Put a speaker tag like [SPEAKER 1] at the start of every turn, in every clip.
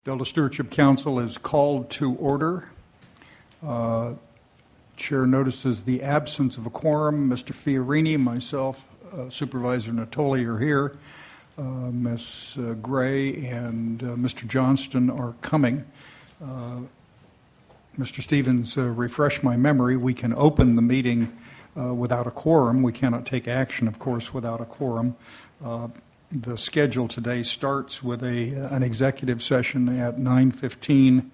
[SPEAKER 1] Delta Stewardship Council is called to order. Chair notices the absence of a quorum. Mr. Fiorini, myself, Supervisor Natoli are here. Ms. Gray and Mr. Johnston are coming. Mr. Stevens, refresh my memory. We can open the meeting without a quorum. We cannot take action, of course, without a quorum. The schedule today starts with an executive session at 9:15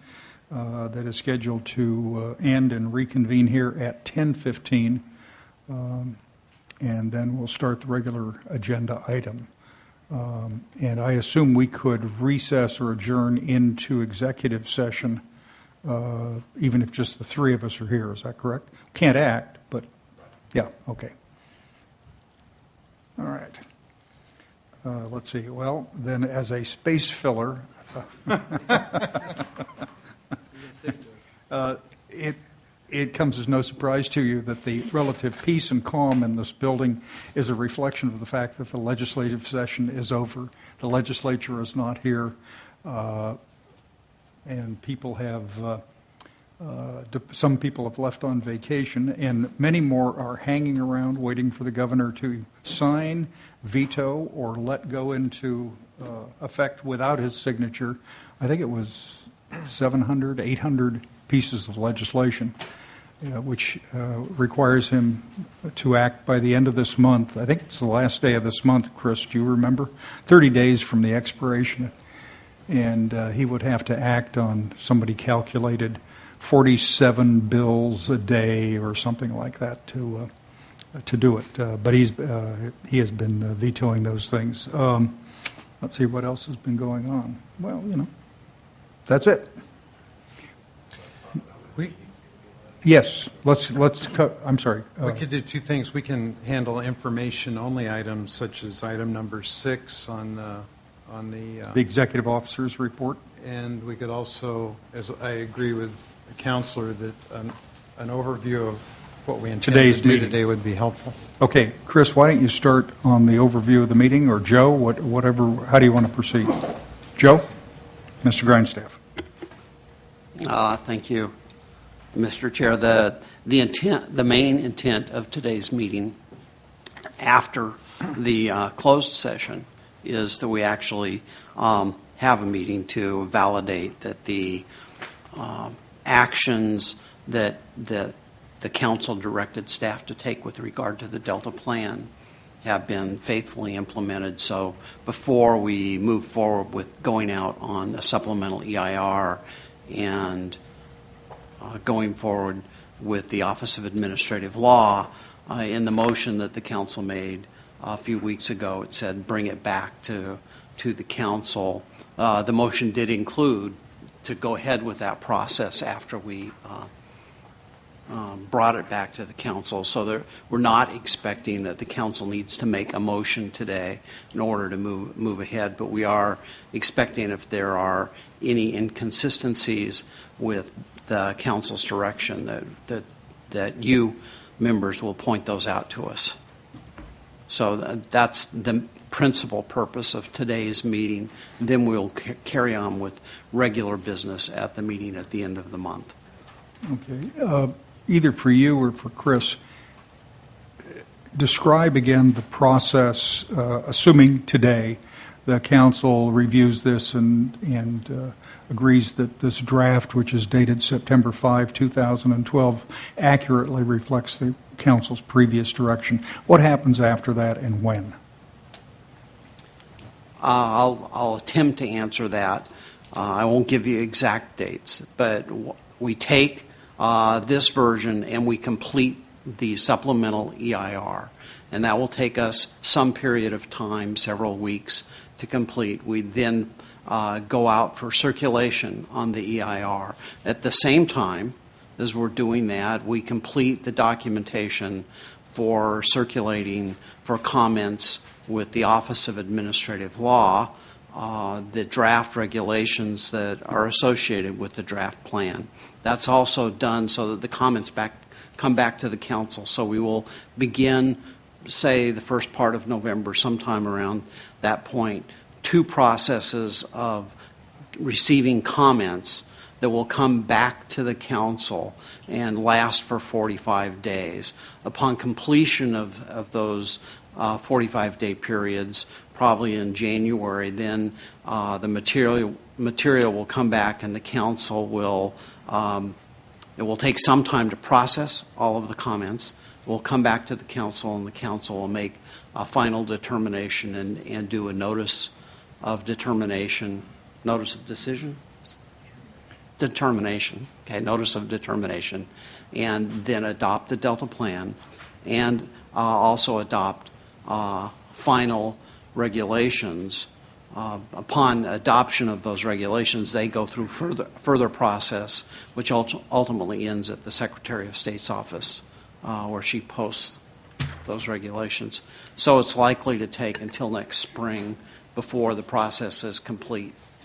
[SPEAKER 1] that is scheduled to end and reconvene here at 10:15, and then we'll start the regular agenda item. And I assume we could recess or adjourn into executive session, even if just the three of us are here. Is that correct? Can't act, but yeah, okay. All right. Let's see. Well, then, as a space filler, it comes as no surprise to you that the relative peace and calm in this building is a reflection of the fact that the legislative session is over. The legislature is not here, and people have. Some people have left on vacation, and many more are hanging around waiting for the governor to sign, veto, or let go into effect without his signature. I think it was 700, 800 pieces of legislation, which requires him to act by the end of this month. I think it's the last day of this month, Chris, do you remember? 30 days from the expiration. And he would have to act on, somebody calculated, 47 bills a day or something like that to do it. But he has been vetoing those things. Let's see what else has been going on. Well, that's it. Yes, let's. I'm sorry.
[SPEAKER 2] We could do two things. We can handle information-only items, such as item number 6 on the
[SPEAKER 1] executive officer's report,
[SPEAKER 2] and we could also, as I agree with the counselor, that an overview of what we intend to do today would be helpful.
[SPEAKER 1] Okay, Chris, why don't you start on the overview of the meeting, or Joe, whatever. How do you want to proceed? Joe, Mr. Grindstaff.
[SPEAKER 3] Thank you, Mr. Chair. The main intent of today's meeting, after the closed session, is that we actually have a meeting to validate that the actions that the council directed staff to take with regard to the Delta plan have been faithfully implemented. So before we move forward with going out on a supplemental EIR and going forward with the Office of Administrative Law, in the motion that the council made a few weeks ago, it said bring it back to the council. The motion did include to go ahead with that process after we brought it back to the council. So we're not expecting that the council needs to make a motion today in order to move ahead, but we are expecting, if there are any inconsistencies with the council's direction, that you members will point those out to us. So that's the principal purpose of today's meeting. Then we'll carry on with regular business at the meeting at the end of the month.
[SPEAKER 1] Okay. Either for you or for Chris, describe again the process, assuming today the council reviews this and agrees that this draft, which is dated September 5, 2012, accurately reflects the council's previous direction. What happens after that and when?
[SPEAKER 3] I'll attempt to answer that. I won't give you exact dates, but we take this version and we complete the supplemental EIR, and that will take us some period of time, several weeks, to complete. We then go out for circulation on the EIR. At the same time as we're doing that, we complete the documentation for circulating for comments with the Office of Administrative Law, the draft regulations that are associated with the draft plan. That's also done so that the comments come back to the council. So we will begin, say, the first part of November, sometime around that point, 2 processes of receiving comments that will come back to the council and last for 45 days. Upon completion of those 45-day periods, probably in January, then the material will come back and the council will, it will take some time to process all of the comments. It will come back to the council, and the council will make a final determination and do a notice of determination, notice of decision? Determination, okay, notice of determination, and then adopt the Delta plan, and also adopt final regulations. Upon adoption of those regulations, they go through further process, which ultimately ends at the Secretary of State's office, where she posts those regulations. So it's likely to take until next spring before the process is complete.